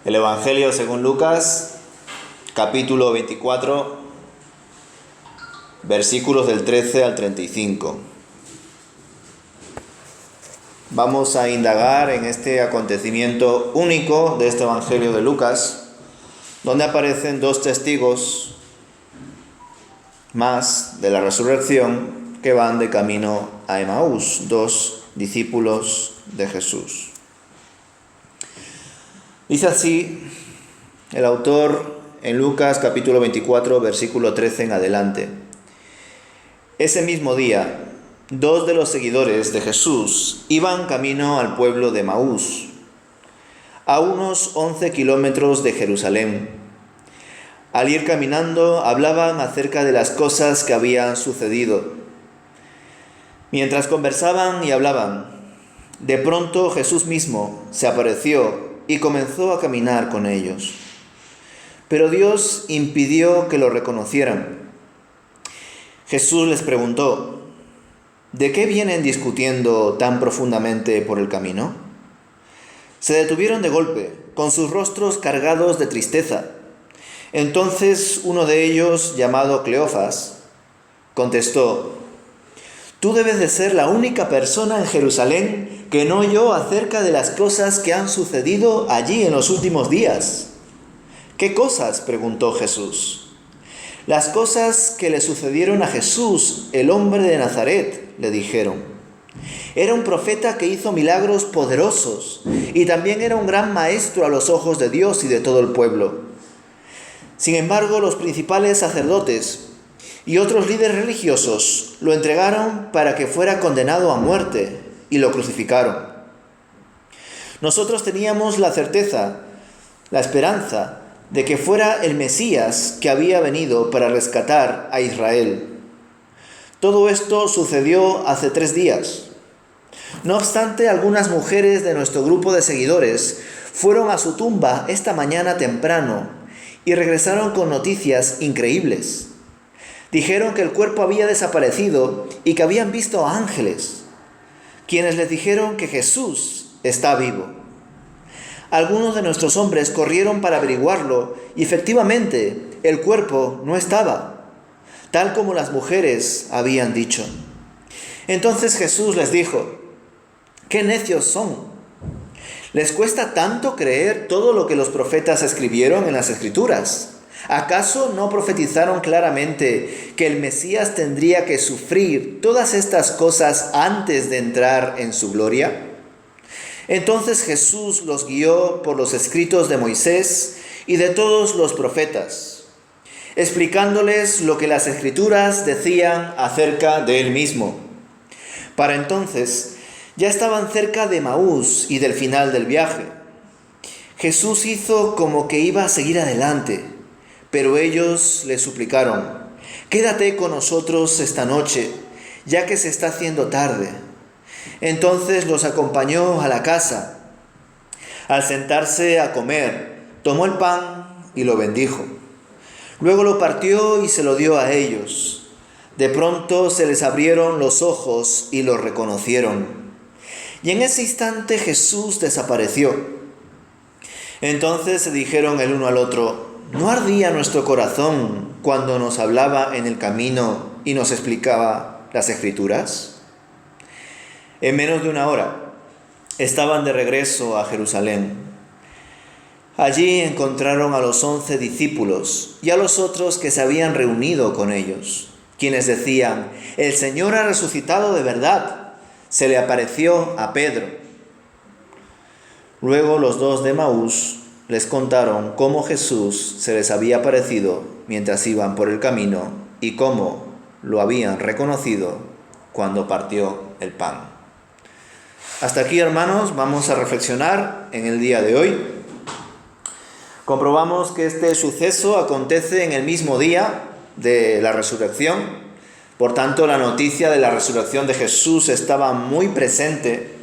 El Evangelio según Lucas, capítulo 24, versículos del 13 al 35. Vamos a indagar en este acontecimiento único de este Evangelio de Lucas, donde aparecen dos testigos más de la resurrección que van de camino a Emaús, dos discípulos de Jesús. Dice así el autor en Lucas capítulo 24, versículo 13 en adelante. Ese mismo día, dos de los seguidores de Jesús iban camino al pueblo de Emaús, a unos 11 kilómetros de Jerusalén. Al ir caminando, hablaban acerca de las cosas que habían sucedido. Mientras conversaban y hablaban, de pronto Jesús mismo se apareció y comenzó a caminar con ellos. Pero Dios impidió que lo reconocieran. Jesús les preguntó: ¿de qué vienen discutiendo tan profundamente por el camino? Se detuvieron de golpe, con sus rostros cargados de tristeza. Entonces uno de ellos, llamado Cleofas, contestó: tú debes de ser la única persona en Jerusalén que no oyó acerca de las cosas que han sucedido allí en los últimos días. ¿Qué cosas?, preguntó Jesús. Las cosas que le sucedieron a Jesús, el hombre de Nazaret, le dijeron. Era un profeta que hizo milagros poderosos y también era un gran maestro a los ojos de Dios y de todo el pueblo. Sin embargo, los principales sacerdotes y otros líderes religiosos lo entregaron para que fuera condenado a muerte y lo crucificaron. Nosotros teníamos la certeza, la esperanza de que fuera el Mesías que había venido para rescatar a Israel. Todo esto sucedió hace 3 días. No obstante, algunas mujeres de nuestro grupo de seguidores fueron a su tumba esta mañana temprano y regresaron con noticias increíbles. Dijeron que el cuerpo había desaparecido y que habían visto ángeles, quienes les dijeron que Jesús está vivo. Algunos de nuestros hombres corrieron para averiguarlo y efectivamente el cuerpo no estaba, tal como las mujeres habían dicho. Entonces Jesús les dijo: ¡qué necios son! ¿Les cuesta tanto creer todo lo que los profetas escribieron en las Escrituras? ¿Acaso no profetizaron claramente que el Mesías tendría que sufrir todas estas cosas antes de entrar en su gloria? Entonces Jesús los guió por los escritos de Moisés y de todos los profetas, explicándoles lo que las Escrituras decían acerca de él mismo. Para entonces ya estaban cerca de Emaús y del final del viaje. Jesús hizo como que iba a seguir adelante, pero ellos le suplicaron: quédate con nosotros esta noche, ya que se está haciendo tarde. Entonces los acompañó a la casa. Al sentarse a comer, tomó el pan y lo bendijo. Luego lo partió y se lo dio a ellos. De pronto se les abrieron los ojos y lo reconocieron. Y en ese instante Jesús desapareció. Entonces se dijeron el uno al otro: ¿no ardía nuestro corazón cuando nos hablaba en el camino y nos explicaba las Escrituras? En menos de 1 hora estaban de regreso a Jerusalén. Allí encontraron a los 11 discípulos y a los otros que se habían reunido con ellos, quienes decían: el Señor ha resucitado de verdad. Se le apareció a Pedro. Luego los dos de Emaús les contaron cómo Jesús se les había aparecido mientras iban por el camino y cómo lo habían reconocido cuando partió el pan. Hasta aquí, hermanos, vamos a reflexionar en el día de hoy. Comprobamos que este suceso acontece en el mismo día de la resurrección. Por tanto, la noticia de la resurrección de Jesús estaba muy presente.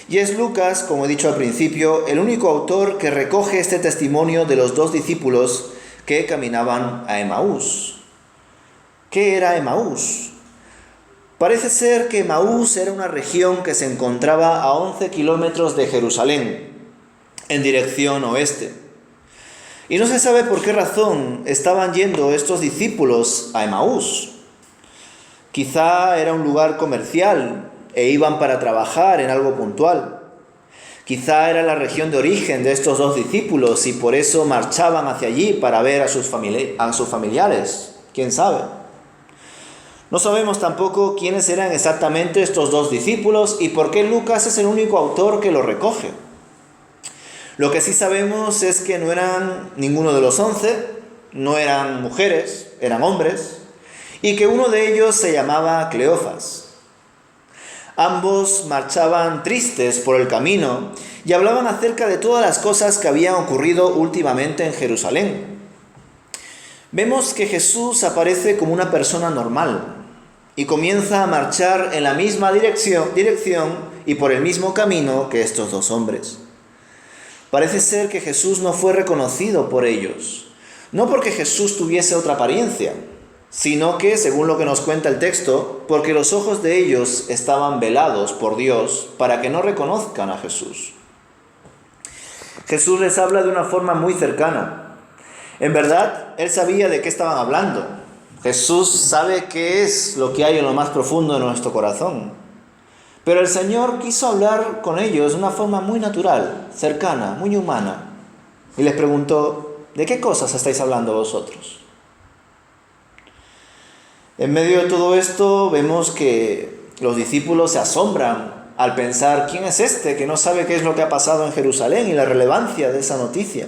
Y es Lucas, como he dicho al principio, el único autor que recoge este testimonio de los dos discípulos que caminaban a Emaús. ¿Qué era Emaús? Parece ser que Emaús era una región que se encontraba a 11 kilómetros de Jerusalén, en dirección oeste. Y no se sabe por qué razón estaban yendo estos discípulos a Emaús. Quizá era un lugar comercial e iban para trabajar en algo puntual. Quizá era la región de origen de estos dos discípulos y por eso marchaban hacia allí para ver a sus familiares. ¿Quién sabe? No sabemos tampoco quiénes eran exactamente estos dos discípulos y por qué Lucas es el único autor que lo recoge. Lo que sí sabemos es que no eran ninguno de los 11, no eran mujeres, eran hombres, y que uno de ellos se llamaba Cleofas. Ambos marchaban tristes por el camino y hablaban acerca de todas las cosas que habían ocurrido últimamente en Jerusalén. Vemos que Jesús aparece como una persona normal y comienza a marchar en la misma dirección y por el mismo camino que estos dos hombres. Parece ser que Jesús no fue reconocido por ellos, no porque Jesús tuviese otra apariencia, sino que, según lo que nos cuenta el texto, porque los ojos de ellos estaban velados por Dios para que no reconozcan a Jesús. Jesús les habla de una forma muy cercana. En verdad, Él sabía de qué estaban hablando. Jesús sabe qué es lo que hay en lo más profundo de nuestro corazón. Pero el Señor quiso hablar con ellos de una forma muy natural, cercana, muy humana. Y les preguntó, ¿de qué cosas estáis hablando vosotros? En medio de todo esto vemos que los discípulos se asombran al pensar, ¿quién es este que no sabe qué es lo que ha pasado en Jerusalén y la relevancia de esa noticia?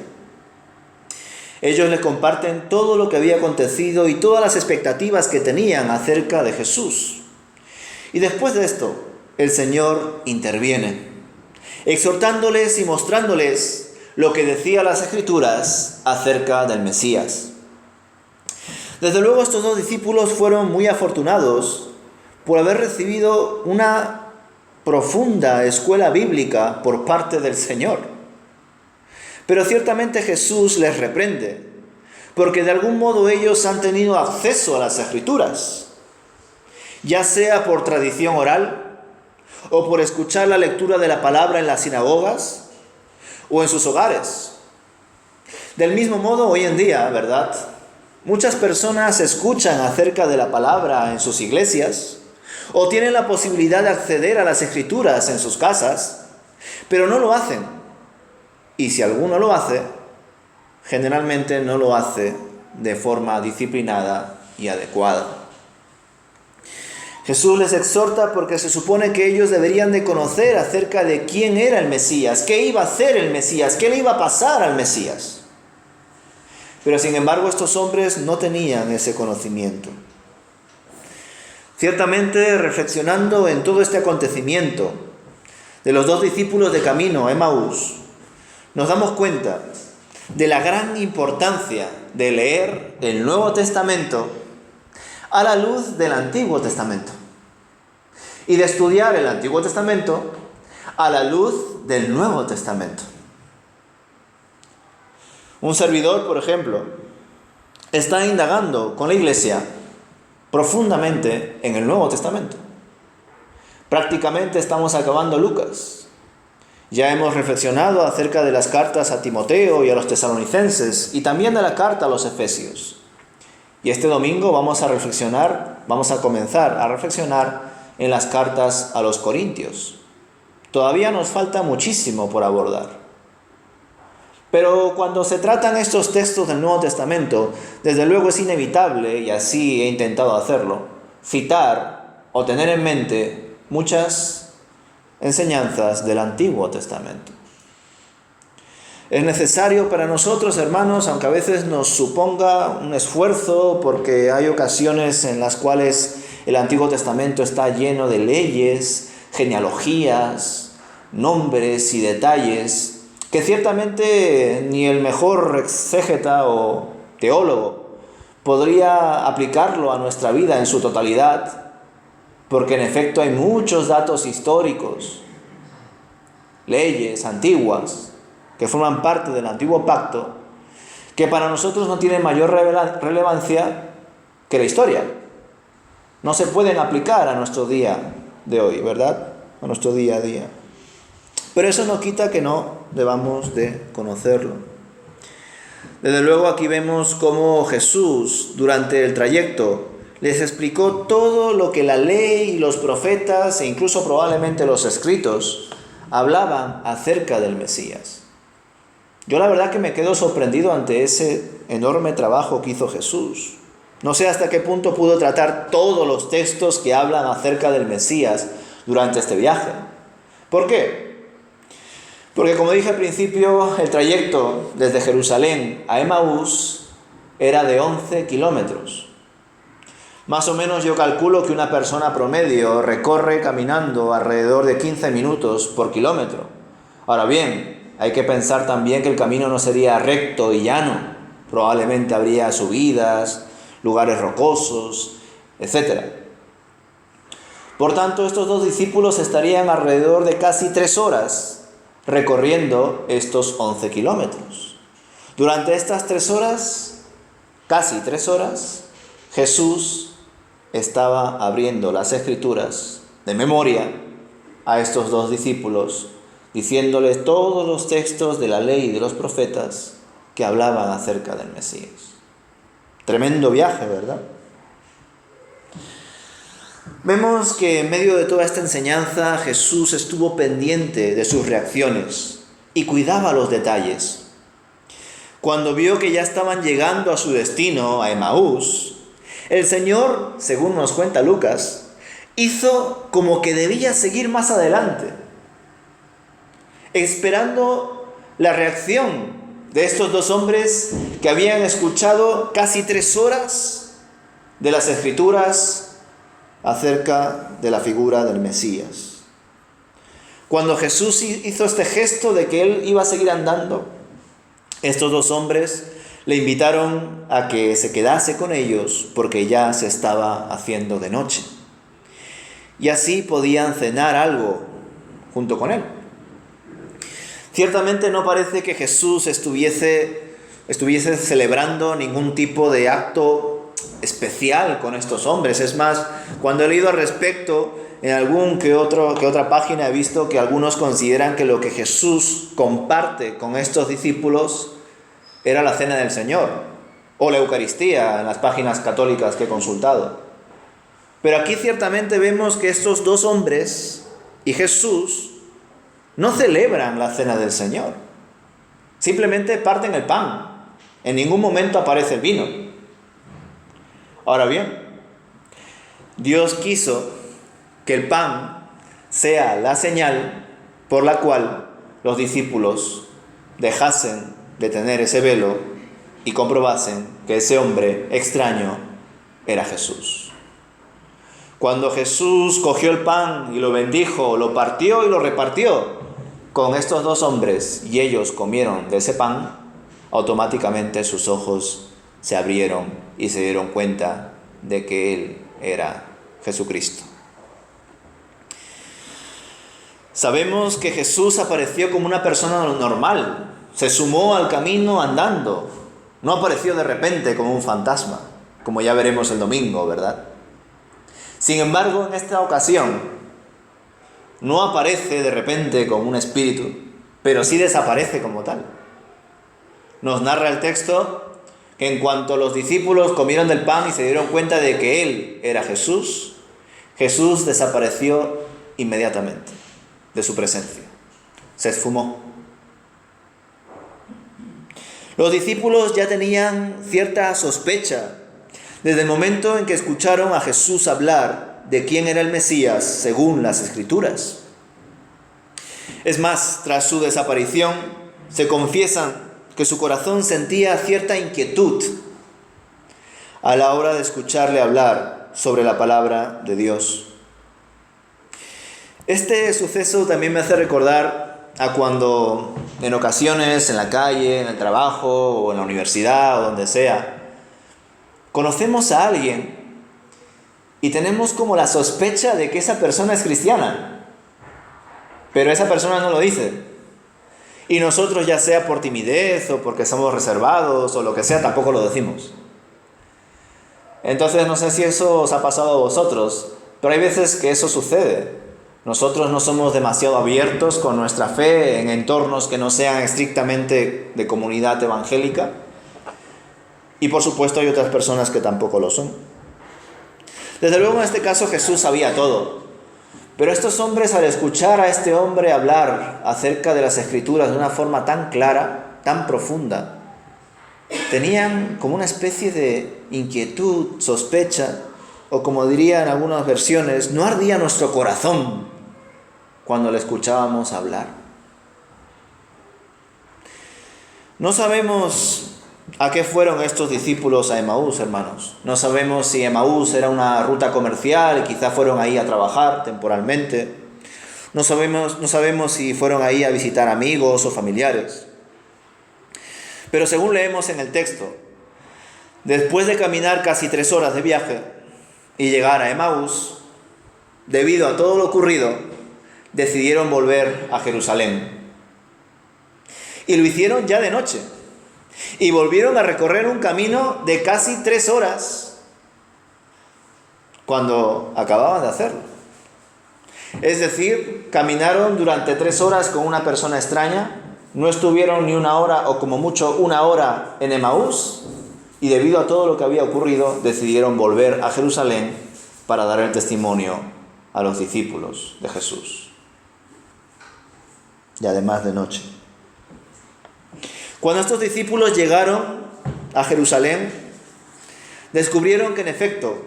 Ellos les comparten todo lo que había acontecido y todas las expectativas que tenían acerca de Jesús. Y después de esto, el Señor interviene, exhortándoles y mostrándoles lo que decían las Escrituras acerca del Mesías. Desde luego, estos dos discípulos fueron muy afortunados por haber recibido una profunda escuela bíblica por parte del Señor. Pero ciertamente Jesús les reprende, porque de algún modo ellos han tenido acceso a las Escrituras, ya sea por tradición oral, o por escuchar la lectura de la palabra en las sinagogas, o en sus hogares. Del mismo modo, hoy en día, ¿verdad?, muchas personas escuchan acerca de la palabra en sus iglesias, o tienen la posibilidad de acceder a las Escrituras en sus casas, pero no lo hacen. Y si alguno lo hace, generalmente no lo hace de forma disciplinada y adecuada. Jesús les exhorta porque se supone que ellos deberían de conocer acerca de quién era el Mesías, qué iba a hacer el Mesías, qué le iba a pasar al Mesías. Pero sin embargo estos hombres no tenían ese conocimiento. Ciertamente, reflexionando en todo este acontecimiento de los dos discípulos de camino a Emaús, nos damos cuenta de la gran importancia de leer el Nuevo Testamento a la luz del Antiguo Testamento y de estudiar el Antiguo Testamento a la luz del Nuevo Testamento. Un servidor, por ejemplo, está indagando con la Iglesia profundamente en el Nuevo Testamento. Prácticamente estamos acabando Lucas. Ya hemos reflexionado acerca de las cartas a Timoteo y a los tesalonicenses y también de la carta a los efesios. Y este domingo vamos a comenzar a reflexionar en las cartas a los corintios. Todavía nos falta muchísimo por abordar. Pero cuando se tratan estos textos del Nuevo Testamento, desde luego es inevitable, y así he intentado hacerlo, citar o tener en mente muchas enseñanzas del Antiguo Testamento. Es necesario para nosotros, hermanos, aunque a veces nos suponga un esfuerzo, porque hay ocasiones en las cuales el Antiguo Testamento está lleno de leyes, genealogías, nombres y detalles, que ciertamente ni el mejor exégeta o teólogo podría aplicarlo a nuestra vida en su totalidad, porque en efecto hay muchos datos históricos, leyes antiguas, que forman parte del antiguo pacto, que para nosotros no tienen mayor relevancia que la historia. No se pueden aplicar a nuestro día de hoy, ¿verdad? A nuestro día a día. Pero eso no quita que no debamos de conocerlo. Desde luego aquí vemos cómo Jesús, durante el trayecto, les explicó todo lo que la ley y los profetas, e incluso probablemente los escritos, hablaban acerca del Mesías. Yo la verdad que me quedo sorprendido ante ese enorme trabajo que hizo Jesús. No sé hasta qué punto pudo tratar todos los textos que hablan acerca del Mesías durante este viaje. ¿Por qué? Porque como dije al principio, el trayecto desde Jerusalén a Emaús era de 11 kilómetros. Más o menos yo calculo que una persona promedio recorre caminando alrededor de 15 minutos por kilómetro. Ahora bien, hay que pensar también que el camino no sería recto y llano. Probablemente habría subidas, lugares rocosos, etc. Por tanto, estos dos discípulos estarían alrededor de casi 3 horas recorriendo estos 11 kilómetros. Durante estas 3 horas, casi 3 horas, Jesús estaba abriendo las Escrituras de memoria a estos dos discípulos, diciéndoles todos los textos de la ley y de los profetas que hablaban acerca del Mesías. Tremendo viaje, ¿verdad? Vemos que en medio de toda esta enseñanza Jesús estuvo pendiente de sus reacciones y cuidaba los detalles. Cuando vio que ya estaban llegando a su destino, a Emaús, el Señor, según nos cuenta Lucas, hizo como que debía seguir más adelante, esperando la reacción de estos dos hombres que habían escuchado casi 3 horas de las Escrituras acerca de la figura del Mesías. Cuando Jesús hizo este gesto de que él iba a seguir andando, estos dos hombres le invitaron a que se quedase con ellos porque ya se estaba haciendo de noche. Y así podían cenar algo junto con él. Ciertamente no parece que Jesús estuviese celebrando ningún tipo de acto especial con estos hombres. Es más, cuando he leído al respecto, en algún que otra página he visto que algunos consideran que lo que Jesús comparte con estos discípulos era la cena del Señor o la Eucaristía en las páginas católicas que he consultado. Pero aquí ciertamente vemos que estos dos hombres y Jesús no celebran la cena del Señor. Simplemente parten el pan. En ningún momento aparece el vino. Ahora bien, Dios quiso que el pan sea la señal por la cual los discípulos dejasen de tener ese velo y comprobasen que ese hombre extraño era Jesús. Cuando Jesús cogió el pan y lo bendijo, lo partió y lo repartió con estos dos hombres y ellos comieron de ese pan, automáticamente sus ojos se abrieron y se dieron cuenta de que Él era Jesucristo. Sabemos que Jesús apareció como una persona normal, se sumó al camino andando, no apareció de repente como un fantasma, como ya veremos el domingo, ¿verdad? Sin embargo, en esta ocasión, no aparece de repente como un espíritu, pero sí desaparece como tal. Nos narra el texto que en cuanto los discípulos comieron del pan y se dieron cuenta de que Él era Jesús, Jesús desapareció inmediatamente de su presencia. Se esfumó. Los discípulos ya tenían cierta sospecha desde el momento en que escucharon a Jesús hablar de quién era el Mesías según las Escrituras. Es más, tras su desaparición, se confiesan que su corazón sentía cierta inquietud a la hora de escucharle hablar sobre la palabra de Dios. Este suceso también me hace recordar a cuando en ocasiones en la calle, en el trabajo o en la universidad o donde sea, conocemos a alguien y tenemos como la sospecha de que esa persona es cristiana, pero esa persona no lo dice. Y nosotros, ya sea por timidez o porque somos reservados o lo que sea, tampoco lo decimos. Entonces no sé si eso os ha pasado a vosotros, pero hay veces que eso sucede. Nosotros no somos demasiado abiertos con nuestra fe en entornos que no sean estrictamente de comunidad evangélica. Y por supuesto hay otras personas que tampoco lo son. Desde luego en este caso Jesús sabía todo. Pero estos hombres, al escuchar a este hombre hablar acerca de las Escrituras de una forma tan clara, tan profunda, tenían como una especie de inquietud, sospecha, o como dirían algunas versiones, ¿no ardía nuestro corazón cuando le escuchábamos hablar? No sabemos a qué fueron estos discípulos a Emaús, hermanos. No sabemos si Emaús era una ruta comercial y quizá fueron ahí a trabajar temporalmente. No sabemos si fueron ahí a visitar amigos o familiares. Pero según leemos en el texto, después de caminar casi 3 horas de viaje y llegar a Emaús, debido a todo lo ocurrido, decidieron volver a Jerusalén. Y lo hicieron ya de noche. Y volvieron a recorrer un camino de casi 3 horas cuando acababan de hacerlo. Es decir, caminaron durante 3 horas con una persona extraña, no estuvieron ni 1 hora o como mucho 1 hora en Emaús, y debido a todo lo que había ocurrido decidieron volver a Jerusalén para dar el testimonio a los discípulos de Jesús. Y además de noche. Cuando estos discípulos llegaron a Jerusalén, descubrieron que en efecto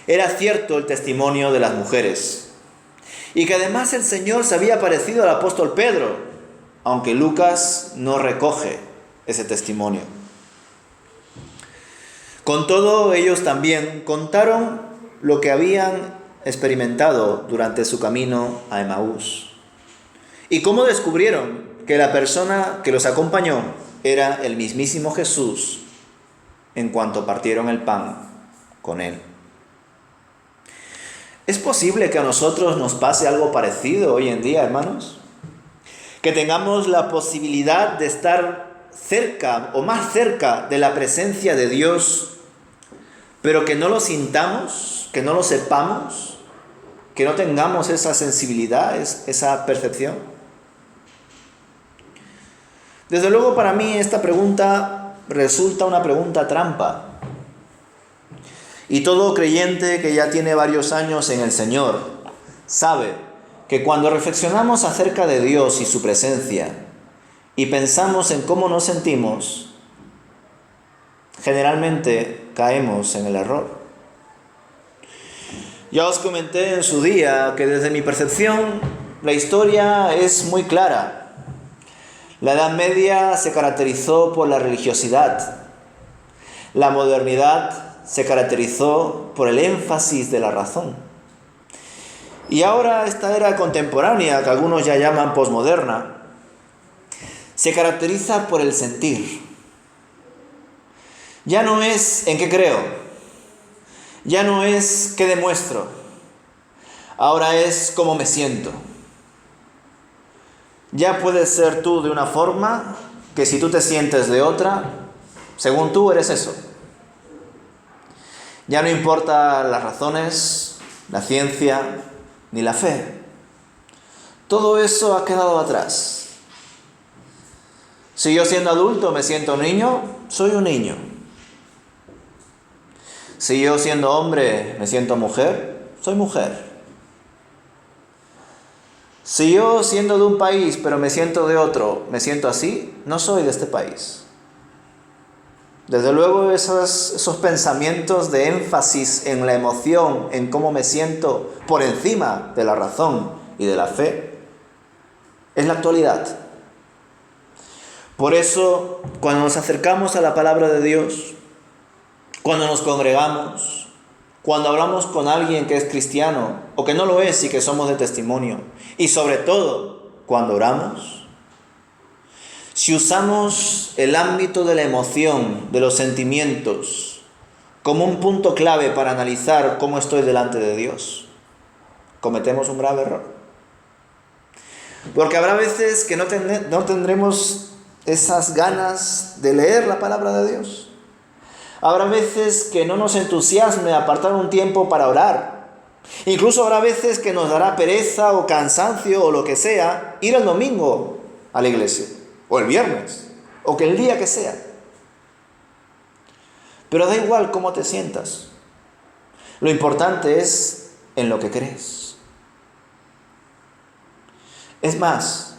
era cierto el testimonio de las mujeres y que además el Señor se había aparecido al apóstol Pedro, aunque Lucas no recoge ese testimonio. Con todo, ellos también contaron lo que habían experimentado durante su camino a Emaús y cómo descubrieron que la persona que los acompañó era el mismísimo Jesús en cuanto partieron el pan con él. ¿Es posible que a nosotros nos pase algo parecido hoy en día, hermanos? Que tengamos la posibilidad de estar cerca o más cerca de la presencia de Dios, pero que no lo sintamos, que no lo sepamos, que no tengamos esa sensibilidad, esa percepción. Desde luego para mí esta pregunta resulta una pregunta trampa. Y todo creyente que ya tiene varios años en el Señor sabe que cuando reflexionamos acerca de Dios y su presencia y pensamos en cómo nos sentimos, generalmente caemos en el error. Ya os comenté en su día que desde mi percepción la historia es muy clara. La Edad Media se caracterizó por la religiosidad. La modernidad se caracterizó por el énfasis de la razón. Y ahora esta era contemporánea, que algunos ya llaman posmoderna, se caracteriza por el sentir. Ya no es en qué creo, ya no es qué demuestro, ahora es cómo me siento. Ya puedes ser tú de una forma que si tú te sientes de otra, según tú eres eso. Ya no importa las razones, la ciencia, ni la fe. Todo eso ha quedado atrás. Si yo siendo adulto me siento niño, soy un niño. Si yo siendo hombre me siento mujer, soy mujer. Si yo siendo de un país pero me siento de otro, me siento así, no soy de este país. Desde luego esos pensamientos de énfasis en la emoción, en cómo me siento por encima de la razón y de la fe, es la actualidad. Por eso, cuando nos acercamos a la palabra de Dios, cuando nos congregamos, cuando hablamos con alguien que es cristiano o que no lo es y que somos de testimonio, y sobre todo cuando oramos, si usamos el ámbito de la emoción, de los sentimientos, como un punto clave para analizar cómo estoy delante de Dios, cometemos un grave error. Porque habrá veces que no tendremos esas ganas de leer la palabra de Dios. Habrá veces que no nos entusiasme apartar un tiempo para orar, Incluso habrá veces que nos dará pereza o cansancio o lo que sea ir el domingo a la iglesia, o el viernes, o que el día que sea. Pero da igual cómo te sientas. Lo importante es en lo que crees. Es más,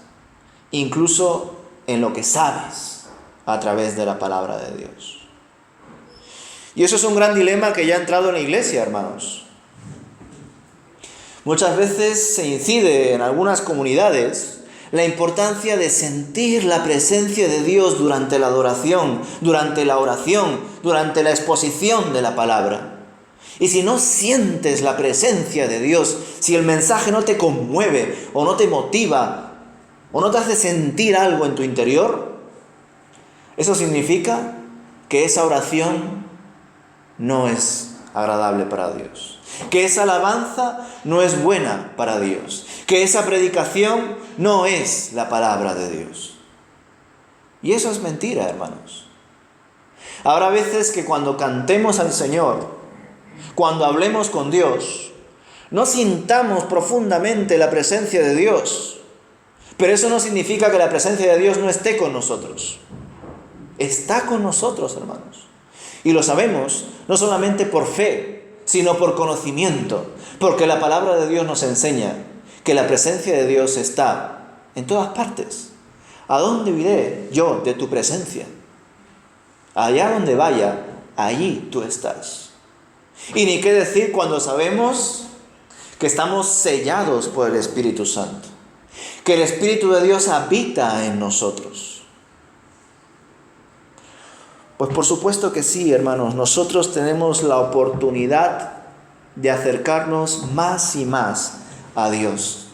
incluso en lo que sabes a través de la palabra de Dios. Y eso es un gran dilema que ya ha entrado en la iglesia, hermanos. Muchas veces se incide en algunas comunidades la importancia de sentir la presencia de Dios durante la adoración, durante la oración, durante la exposición de la palabra. Y si no sientes la presencia de Dios, si el mensaje no te conmueve o no te motiva o no te hace sentir algo en tu interior, eso significa que esa oración no es agradable para Dios. Que esa alabanza no es buena para Dios. Que esa predicación no es la palabra de Dios. Y eso es mentira, hermanos. Habrá veces que cuando cantemos al Señor, cuando hablemos con Dios, no sintamos profundamente la presencia de Dios. Pero eso no significa que la presencia de Dios no esté con nosotros. Está con nosotros, hermanos. Y lo sabemos no solamente por fe, sino por conocimiento, porque la palabra de Dios nos enseña que la presencia de Dios está en todas partes. ¿A dónde iré yo de tu presencia? Allá donde vaya, allí tú estás. Y ni qué decir cuando sabemos que estamos sellados por el Espíritu Santo, que el Espíritu de Dios habita en nosotros. Pues por supuesto que sí, hermanos, nosotros tenemos la oportunidad de acercarnos más y más a Dios.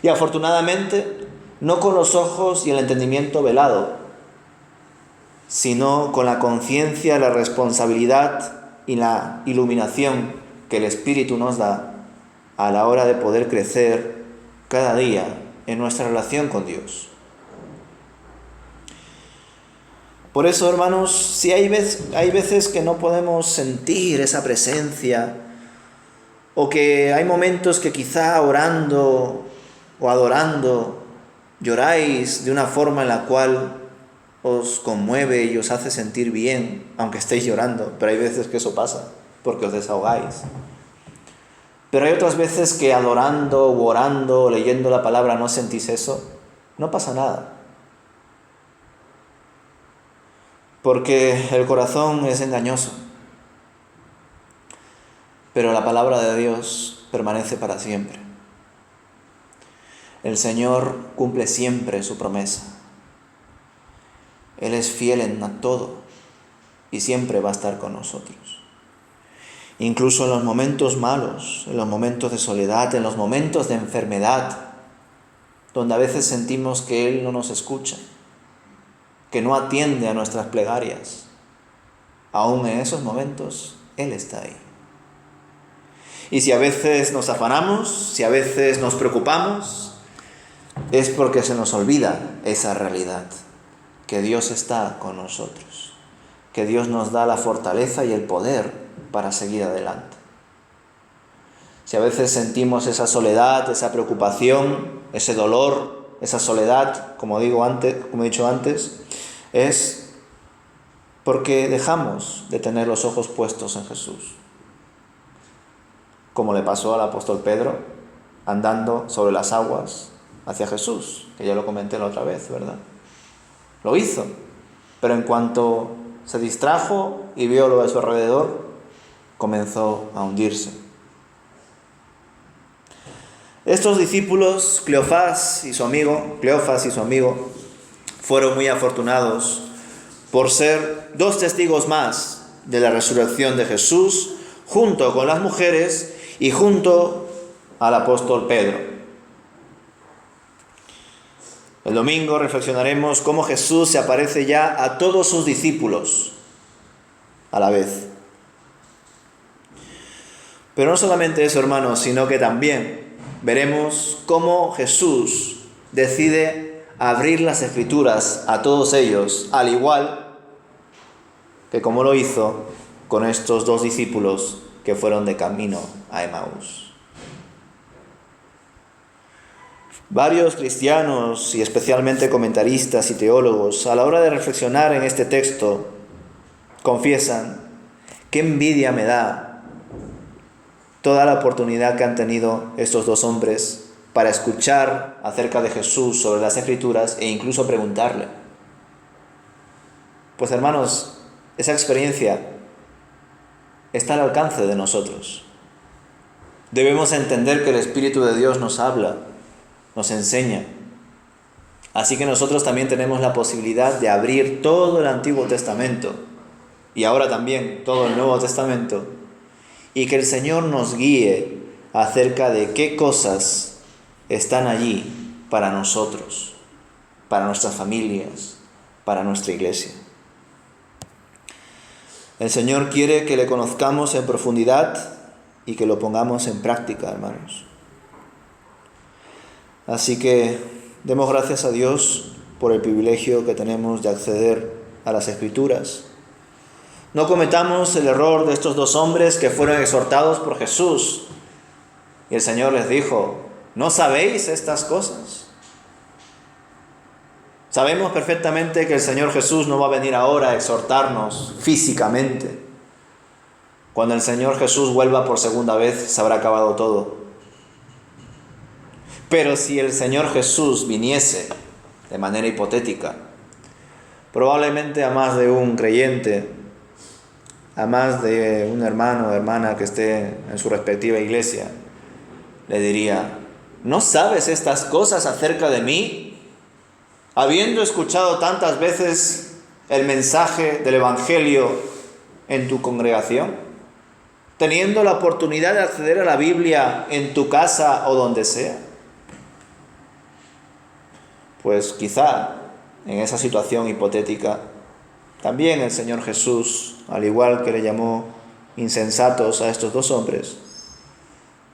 Y afortunadamente, no con los ojos y el entendimiento velado, sino con la conciencia, la responsabilidad y la iluminación que el Espíritu nos da a la hora de poder crecer cada día en nuestra relación con Dios. Por eso, hermanos, si hay veces que no podemos sentir esa presencia, o que hay momentos que quizá orando o adorando lloráis de una forma en la cual os conmueve y os hace sentir bien, aunque estéis llorando, pero hay veces que eso pasa, porque os desahogáis. Pero hay otras veces que adorando o orando o leyendo la palabra no sentís eso, no pasa nada. Porque el corazón es engañoso, pero la palabra de Dios permanece para siempre. El Señor cumple siempre su promesa. Él es fiel en todo y siempre va a estar con nosotros. Incluso en los momentos malos, en los momentos de soledad, en los momentos de enfermedad, donde a veces sentimos que Él no nos escucha, que no atiende a nuestras plegarias, aún en esos momentos Él está ahí. Y si a veces nos afanamos, si a veces nos preocupamos, es porque se nos olvida esa realidad, que Dios está con nosotros, que Dios nos da la fortaleza y el poder para seguir adelante. Si a veces sentimos esa soledad, esa preocupación, ese dolor, esa soledad, como he dicho antes, es porque dejamos de tener los ojos puestos en Jesús. Como le pasó al apóstol Pedro, andando sobre las aguas hacia Jesús, que ya lo comenté la otra vez, ¿verdad? Lo hizo, pero en cuanto se distrajo y vio lo de su alrededor, comenzó a hundirse. Estos discípulos, Cleofás y su amigo, fueron muy afortunados por ser dos testigos más de la resurrección de Jesús, junto con las mujeres y junto al apóstol Pedro. El domingo reflexionaremos cómo Jesús se aparece ya a todos sus discípulos a la vez. Pero no solamente eso, hermanos, sino que también veremos cómo Jesús decide abrir las Escrituras a todos ellos, al igual que como lo hizo con estos dos discípulos que fueron de camino a Emaús. Varios cristianos y especialmente comentaristas y teólogos, a la hora de reflexionar en este texto, confiesan: qué envidia me da toda la oportunidad que han tenido estos dos hombres para escuchar acerca de Jesús sobre las Escrituras e incluso preguntarle. Pues hermanos, esa experiencia está al alcance de nosotros. Debemos entender que el Espíritu de Dios nos habla, nos enseña. Así que nosotros también tenemos la posibilidad de abrir todo el Antiguo Testamento y ahora también todo el Nuevo Testamento, y que el Señor nos guíe acerca de qué cosas están allí para nosotros, para nuestras familias, para nuestra iglesia. El Señor quiere que le conozcamos en profundidad y que lo pongamos en práctica, hermanos. Así que demos gracias a Dios por el privilegio que tenemos de acceder a las Escrituras. No cometamos el error de estos dos hombres que fueron exhortados por Jesús. Y el Señor les dijo: ¿no sabéis estas cosas? Sabemos perfectamente que el Señor Jesús no va a venir ahora a exhortarnos físicamente. Cuando el Señor Jesús vuelva por segunda vez, se habrá acabado todo. Pero si el Señor Jesús viniese de manera hipotética, probablemente a más de un creyente, a más de un hermano o hermana que esté en su respectiva iglesia, le diría: ¿no sabes estas cosas acerca de mí? Habiendo escuchado tantas veces el mensaje del Evangelio en tu congregación, teniendo la oportunidad de acceder a la Biblia en tu casa o donde sea. Pues quizá en esa situación hipotética también el Señor Jesús, al igual que le llamó insensatos a estos dos hombres,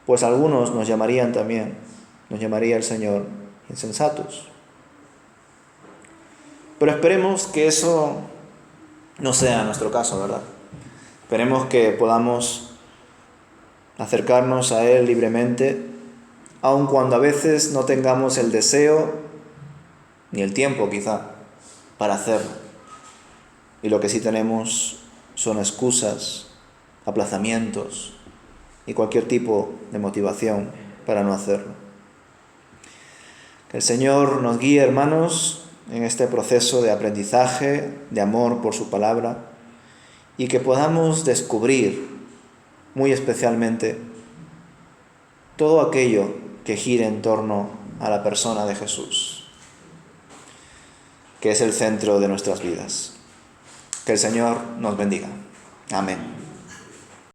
pues algunos nos llamaría el Señor insensatos. Pero esperemos que eso no sea nuestro caso, ¿verdad? Esperemos que podamos acercarnos a Él libremente, aun cuando a veces no tengamos el deseo ni el tiempo quizá para hacerlo. Y lo que sí tenemos son excusas, aplazamientos y cualquier tipo de motivación para no hacerlo. Que el Señor nos guíe, hermanos, en este proceso de aprendizaje, de amor por su palabra, y que podamos descubrir muy especialmente todo aquello que gire en torno a la persona de Jesús, que es el centro de nuestras vidas. Que el Señor nos bendiga. Amén.